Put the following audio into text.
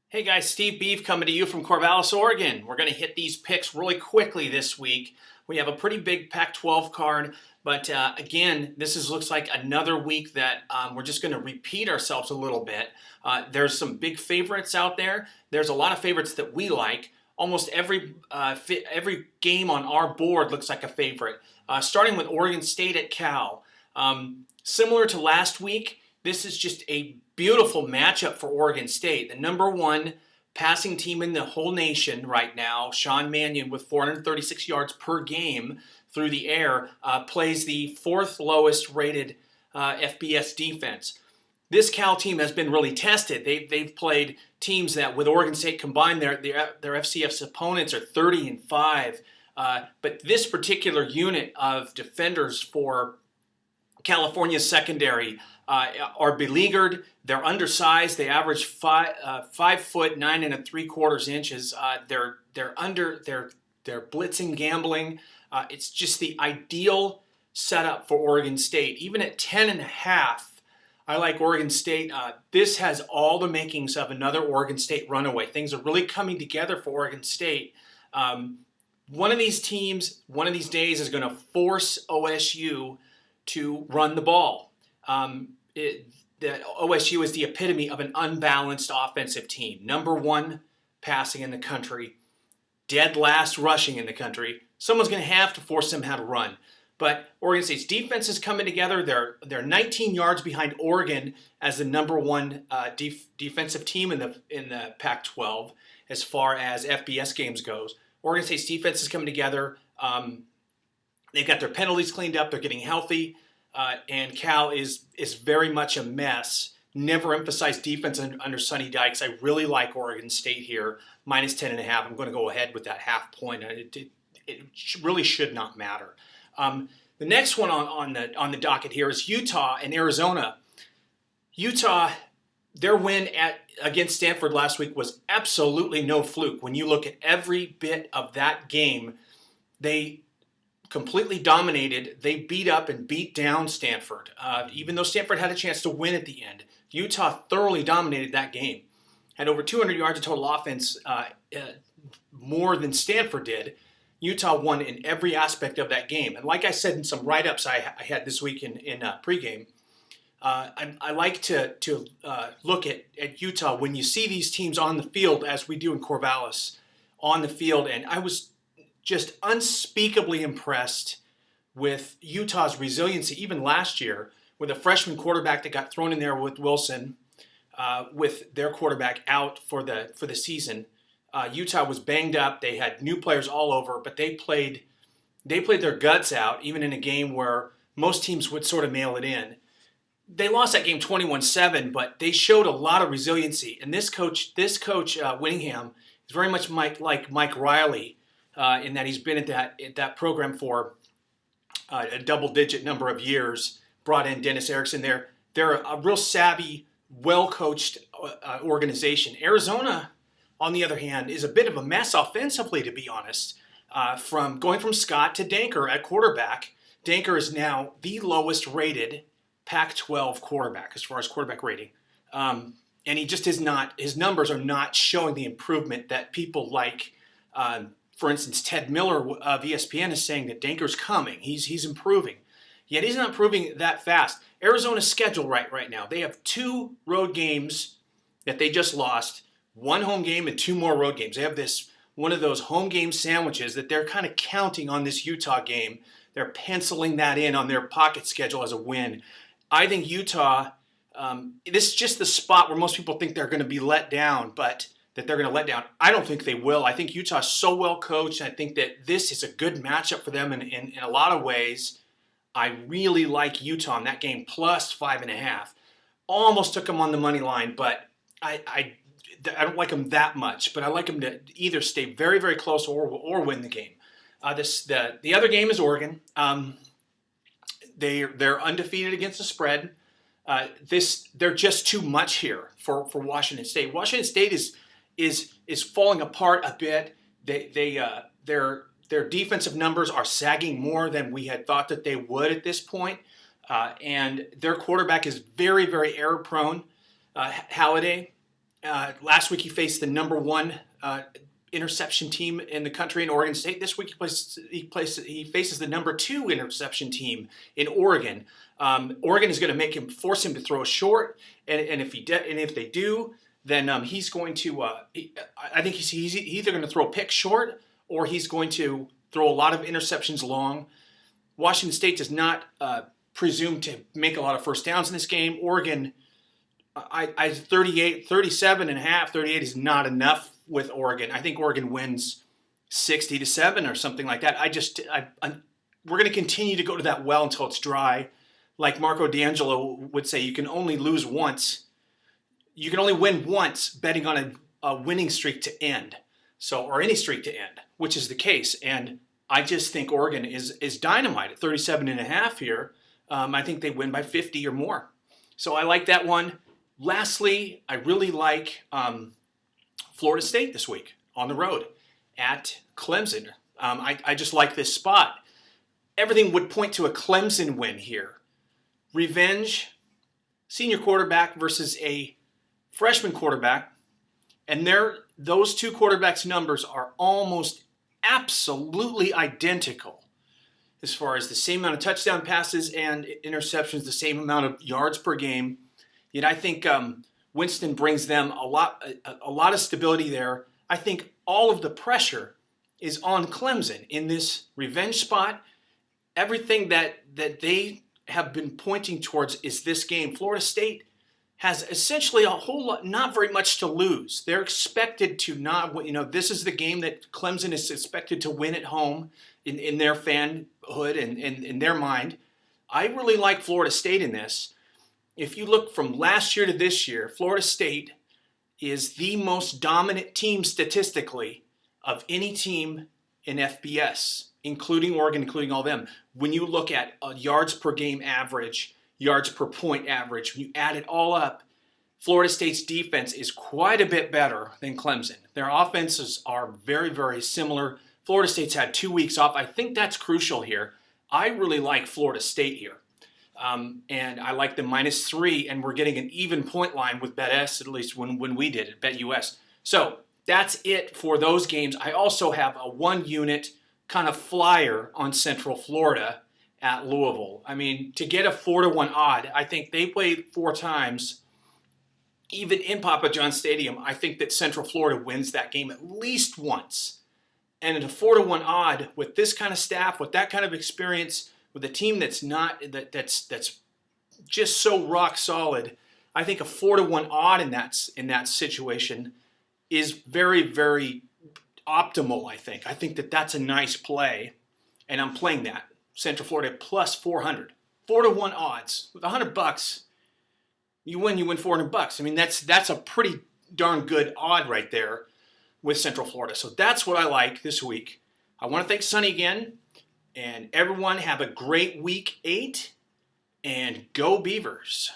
Hey guys, Steve Beef coming to you from Corvallis, Oregon. We're going to hit these picks really quickly this week. We have a pretty big Pac-12 card, but again, looks like another week that we're just going to repeat ourselves a little bit. There's some big favorites out there. There's a lot of favorites that we like. Almost every game on our board looks like a favorite. Starting with Oregon State at Cal. Similar to last week, this is just a beautiful matchup for Oregon State. The number one passing team in the whole nation right now, Sean Mannion, with 436 yards per game through the air, plays the fourth lowest rated FBS defense. This Cal team has been really tested. They've played teams that, with Oregon State combined, their FCS opponents are 30-5. But this particular unit of defenders for California's secondary are beleaguered. They're undersized. They average 5 foot 9 3/4 inches. They're blitzing, gambling. It's just the ideal setup for Oregon State. Even at 10.5, I like Oregon State. This has all the makings of another Oregon State runaway. Things are really coming together for Oregon State. One of these teams, one of these days, is going to force OSU to run the ball. The OSU is the epitome of an unbalanced offensive team. Number one passing in the country, dead last rushing in the country. Someone's going to have to force them how to run. But Oregon State's defense is coming together. They're 19 yards behind Oregon as the number one defensive team in the Pac-12 as far as FBS games goes. Oregon State's defense is coming together. They've got their penalties cleaned up. They're getting healthy. And Cal is very much a mess. Never emphasized defense under Sonny Dykes. I really like Oregon State here, minus 10.5. I'm going to go ahead with that half point. It really should not matter. The next one on the docket here is Utah and Arizona. Utah, their win against Stanford last week was absolutely no fluke. When you look at every bit of that game, they completely dominated. They beat up and beat down Stanford. Even though Stanford had a chance to win at the end, Utah thoroughly dominated that game. Had over 200 yards of total offense, more than Stanford did. Utah won in every aspect of that game. And like I said in some write-ups I had this week in pregame, I like to look at Utah when you see these teams on the field, as we do in Corvallis, on the field. And I was just unspeakably impressed with Utah's resiliency, even last year, with a freshman quarterback that got thrown in there with Wilson, with their quarterback out for the season. Utah was banged up. They had new players all over, but they played their guts out, even in a game where most teams would sort of mail it in. They lost that game 21-7, but they showed a lot of resiliency. And this coach Whittingham is very much like Mike Riley, in that he's been at that program for a double-digit number of years. Brought in Dennis Erickson there. They're a real savvy, well-coached organization. Arizona, on the other hand, is a bit of a mess offensively, to be honest. From going from Scott to Danker at quarterback, Danker is now the lowest-rated Pac-12 quarterback as far as quarterback rating. And he just is not. His numbers are not showing the improvement that people like. For instance, Ted Miller of ESPN is saying that Danker's coming. He's improving. Yet he's not improving that fast. Arizona's schedule right now, they have 2 road games that they just lost, 1 home game and 2 more road games. They have one of those home game sandwiches that they're kind of counting on this Utah game. They're penciling that in on their pocket schedule as a win. I think Utah, this is just the spot where most people think they're going to be let down, but that they're going to let down. I don't think they will. I think Utah's so well coached. I think that this is a good matchup for them in a lot of ways. I really like Utah in that game, plus 5.5. Almost took them on the money line, but I don't like them that much. But I like them to either stay very, very close or win the game. The other game is Oregon. They're undefeated against the spread. They're just too much here for Washington State. Washington State is falling apart a bit. Their defensive numbers are sagging more than we had thought that they would at this point. And their quarterback is very, very error prone, Halliday. Last week he faced the number one interception team in the country in Oregon State. This week he faces the number two interception team in Oregon. Oregon is going to force him to throw short, and if they do, then he's going to. I think he's either going to throw a pick short or he's going to throw a lot of interceptions long. Washington State does not presume to make a lot of first downs in this game. Oregon, 37 and a half, 38 is not enough with Oregon. I think Oregon wins 60-7 or something like that. We're going to continue to go to that well until it's dry. Like Marco D'Angelo would say, you can only lose once. You can only win once betting on a winning streak to end. Or any streak to end, which is the case. And I just think Oregon is dynamite at 37 and a half here. I think they win by 50 or more. So I like that one. Lastly, I really like Florida State this week on the road at Clemson. I just like this spot. Everything would point to a Clemson win here. Revenge, senior quarterback versus a freshman quarterback. And those two quarterbacks' numbers are almost absolutely identical as far as the same amount of touchdown passes and interceptions, the same amount of yards per game. Yet I think Winston brings them a lot of stability there. I think all of the pressure is on Clemson in this revenge spot. Everything that they have been pointing towards is this game. Florida State has essentially a whole lot, not very much to lose. They're expected to not, this is the game that Clemson is expected to win at home in their fanhood and in their mind. I really like Florida State in this. If you look from last year to this year, Florida State is the most dominant team statistically of any team in FBS, including Oregon, including all them. When you look at yards per game average, yards per point average, when you add it all up, Florida State's defense is quite a bit better than Clemson. Their offenses are very, very similar. Florida State's had 2 weeks off. I think that's crucial here. I really like Florida State here. And I like the -3, and we're getting an even point line with BetS, at least when we did it, BetUS. So that's it for those games. I also have a 1-unit kind of flyer on Central Florida at Louisville. I mean, to get a 4-1 odd, I think they played 4 times. Even in Papa John's Stadium, I think that Central Florida wins that game at least once. And at a 4-1 odd with this kind of staff, with that kind of experience, with a team that's just so rock solid, I think a 4-1 odd in that situation is very, very optimal. I think that that's a nice play, and I'm playing that. Central Florida plus 400, 4-1 odds with $100. You win $400. I mean, that's a pretty darn good odd right there with Central Florida. So that's what I like this week. I want to thank Sonny again, and everyone have a great week 8, and go Beavers.